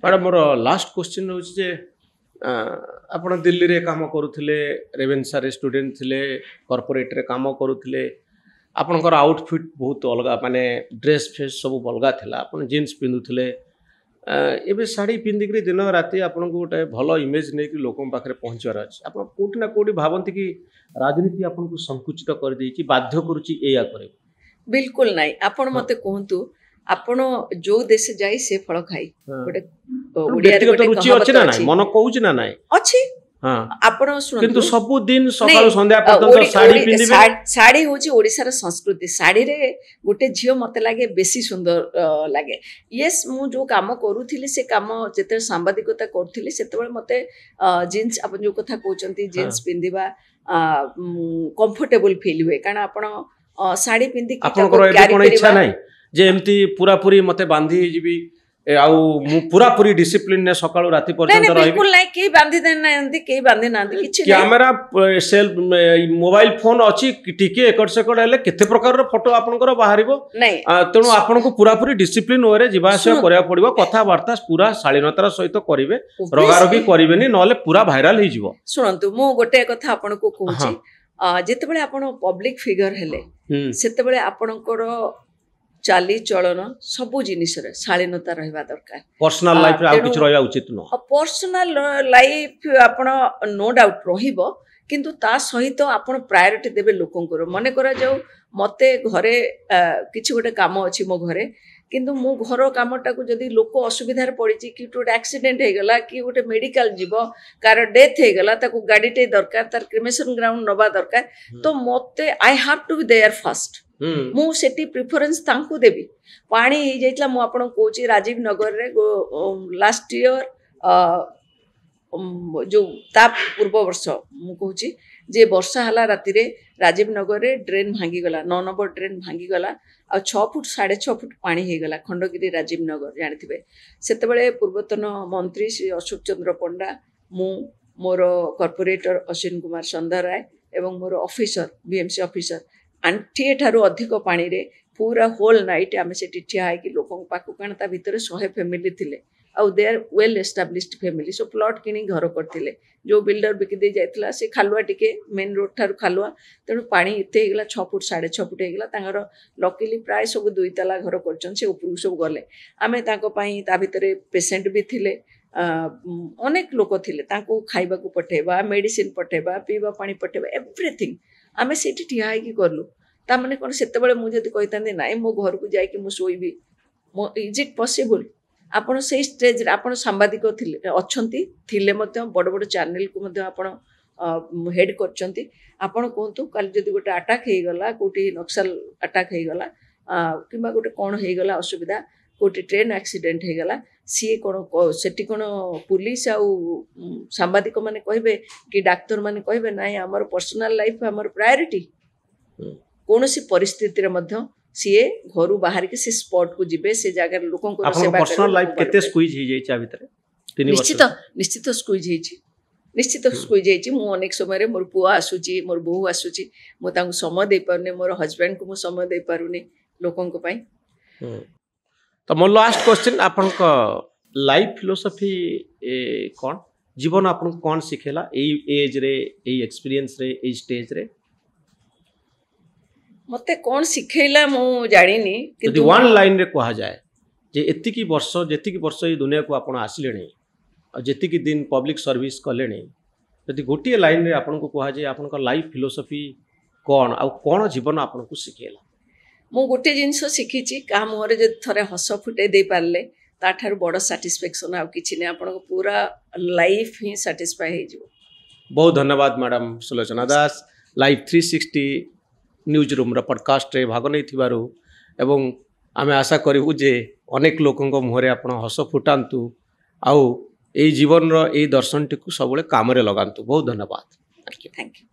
madam more last question हूँ जे आप दिल्ली रे काम करुले रेवेन्सा रे स्टूडेंट थिले कॉर्पोरेट रे काम करुले आपनकर आउटफिट बहुत अलग माने ड्रेस फेस सब अलग थिला आपन जीन्स पिंधुले एबे साड़ी पिंधिक दिन राति आपन को गोटे भल इमेज नहीं कि लोकों पाखे पहुँचार अच्छे आप कोटी ना कोटी भावती कि राजनीति आपन को संकुचित कर देछि बाध्य करूछि एया करे बिल्कुल नहीं आपण मते कहंतु आपण जो देश जाई से फल खाई गोटे ओडिया रे गोटे रुचि अछि ना नाही मन कहूछ ना नाही अछि हां आपण सुन किंतु सब दिन सकाळ संध्या पर्यंत साड़ी पिंदिबे साड़ी होची ओडिसा रा संस्कृति साड़ी रे गोटे झियो मते लागे बेसी सुंदर लागे यस मु जो काम करूथिले से काम जेते सांबादिकता करथिले सेतेबेले मते जीन्स आपण जो कथा कहउचंती जीन्स पिंदिबा कंफर्टेबल फील हुए कारण आपण साड़ी पिंदी आपन इच्छा नाही जे एमती पूरा पूरी मते बांधी जीबी आउ मु पूरा पूरी डिसिप्लिन ने सकाळु राति पर्यंत रहिबी बिल्कुल नाही के बांधी देन नांती के बांधी नांती किछि कैमरा सेल मोबाइल फोन अछि टिके एकड़ सेकड़ हेले केते प्रकार रो फोटो आपनकर बाहरिबो नाही तेणु आपन को पूरा पूरी डिसिप्लिन ओरे जीवा आशय करया पड़िबो कथा वार्ता पूरा शालीनतार सहित करिवे रगारगी करिवेनी नले पूरा वायरल हे जीवो सुनंतु मु गोटे कथा आपन को कहूची जेतेबेले आपन पब्लिक फिगर हेले सेतेबेले आपनकर चाली चलन सबु जिनिस रे शालीनता रहबा दरकार पर्सनल लाइफ रे आ किछ रहया उचित न पर्सनल लाइफ आपण नो डाउट रहिबो किंतु ता सहित आपण प्रायोरिटी देबे लोकन को मने करा जाऊ मते घरे किछ गोटे काम अछि मो घरे किंतु मो घर कामटा को जदी लोक असुविधार पड़ी कि गोटे एक्सीडेंट हे गला कि गोटे मेडिकल जीवो कार डेथ हे गला ताको गाडीटे दरकार तार क्रिमेशन ग्राउंड नबा दरकार तो मते I have to be there first मु सेटी प्रेफरेंस तांको देबी पानी हे जाइतला मु आपण कोची राजीव नगर रे लास्ट ईयर जो ता पूर्व वर्ष मु कोची जे वर्षा हला राति रे राजीव नगर रे ड्रेन भांगी गला 9 नंबर ड्रेन भांगी गला आ 6 फुट 6.5 फुट पानी हे गला खंडगिरी राजीव नगर जानिथिबे सेते बेले पूर्वतन मंत्री श्री अशोक चंद्र पंडा मु मोर कॉर्पोरेटर अश्विन कुमार संदर राय एवं मोर ऑफिसर बीएमसी ऑफिसर आंटी ठारू अधिक पानी रे पूरा होल नाइट आमे सेठी ठिया है कि लोकन पाकु कान ता भीतर 100 फैमिली थिले आउ they are well established family so plot किनी घर करथिले जो बिल्डर बिकि दे जायतला से खालुआ टिके मेन रोड ठारू खालुआ तेनु पानी इते हेगला 6 फुट 6.5 फुट हेगला तांगर लकीली प्राय सब दुई तला घर करचन से ऊपर सब गले आमे ताको पई ता भीतर पेशेंट भी थिले अनेक लोक थिले ताको खाइबा को पठेबा मेडिसिन पठेबा पीबा पानी पठेबा एवरीथिंग आमे सेठी ठिया है कि करलु ता माने कोन सेते बेले मु जदी कहितांदे नाइ मो घर को जाय कि मु सोइबी इज इट पॉसिबल आपण से स्टेज रे आपण सांबादिक थिले अछंती थिले मते बड़ बड़ चैनल को मते आपण हेड करचंती आपण कोंतु काल जदी गोटे अटैक हे गला कोटी नक्सल अटैक हे गला किबा गोटे कोन हे गला असुविधा कोटी ट्रेन एक्सीडेंट हे गला सी कोन सेठी कोन पुलिस आ सांबादिक माने कहबे कि डॉक्टर माने कहबे नाइ हमर पर्सनल लाइफ हमर प्रायोरिटी कोनोसी परिस्थिति रे मध्य सीए घरु बाहर के से स्पॉट को जिबे से जगह लोकन को सेवा पर्सनल लाइफ केते स्क्वीज हे जाई चा भीतर 3 वर्ष निश्चित स्क्वीज हेची निश्चित स्क्वीज हेची मु अनेक समय रे मोर पुआ आसुची मोर बहु आसुची मु तांको समय दे परने मोर हस्बैंड को मु समय दे पारुनी लोकन को पई तो मोर लास्ट क्वेश्चन आपन को लाइफ फिलोसफी कोन जीवन आपन कोन सिखेला ए एज रे ए एक्सपीरियंस रे ए स्टेज रे मते कोन सिखेला मु जानिनी कि वन लाइन रे कहा जाए जे एति की वर्ष ई दुनिया को आपण आसिलेनी और जेति की दिन पब्लिक सर्विस कलेनी यदि गोटे लाइन रे आपण को कहा जाए आपण का लाइफ फिलोसफी कोन आ कोन जीवन आपण को सिखेला मु गोटे जिंस सिखिची का मोरे जे थरे हस फुटे दे पारले ता ठार बड़ सैटिस्फैक्शन आ किछि ने आपण को पूरा लाइफ ही सैटिस्फाई हे जो बहुत धन्यवाद मैडम सुलोचना दास लाइव 360 न्यूज रूम रा पॉडकास्ट रे भाग नै थिबारु एवं आमे आशा करिवु जे अनेक लोकन को मुहरे आपण हस फुटांतु आउ ए जीवन रो ए दर्शन टिकु सबले काम रे लगांतु बहुत धन्यवाद थैंक यू